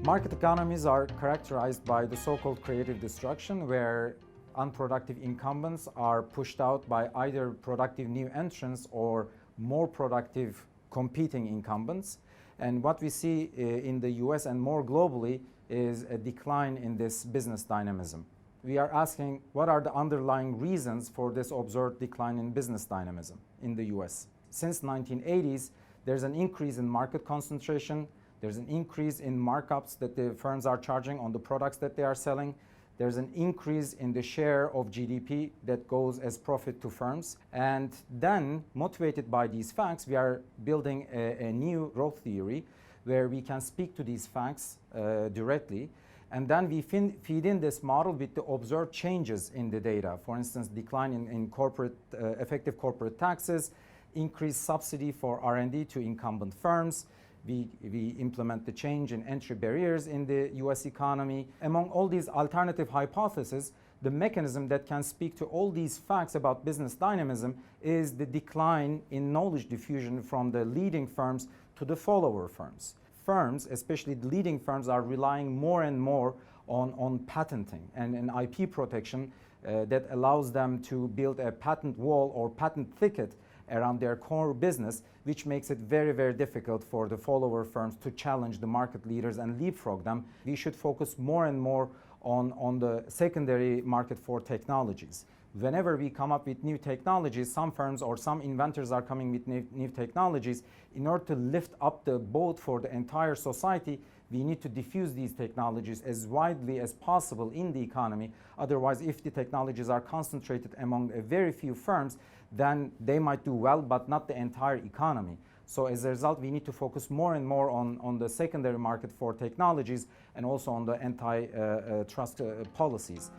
Market economies are characterized by the so-called creative destruction, where unproductive incumbents are pushed out by either productive new entrants or more productive competing incumbents. And what we see in the US and more globally is a decline in this business dynamism. We are asking what are the underlying reasons for this observed decline in business dynamism in the US. Since 1980s, there's an increase in market concentration. There's an increase in markups that the firms are charging on the products that they are selling. There's an increase in the share of GDP that goes as profit to firms. And then, motivated by these facts, we are building a new growth theory where we can speak to these facts directly. And then we feed in this model with the observed changes in the data. For instance, decline in corporate, effective corporate taxes, increased subsidy for R&D to incumbent firms. We implement the change in entry barriers in the US economy. Among all these alternative hypotheses, the mechanism that can speak to all these facts about business dynamism is the decline in knowledge diffusion from the leading firms to the follower firms. Firms, especially the leading firms, are relying more and more on patenting and IP protection that allows them to build a patent wall or patent thicket around their core business, which makes it very, very difficult for the follower firms to challenge the market leaders and leapfrog them. We should focus more and more on the secondary market for technologies. Whenever we come up with new technologies, some firms or some inventors are coming with new technologies. In order to lift up the boat for the entire society, we need to diffuse these technologies as widely as possible in the economy. Otherwise, if the technologies are concentrated among a very few firms, then they might do well, but not the entire economy. So as a result, we need to focus more and more on the secondary market for technologies and also on the antitrust policies.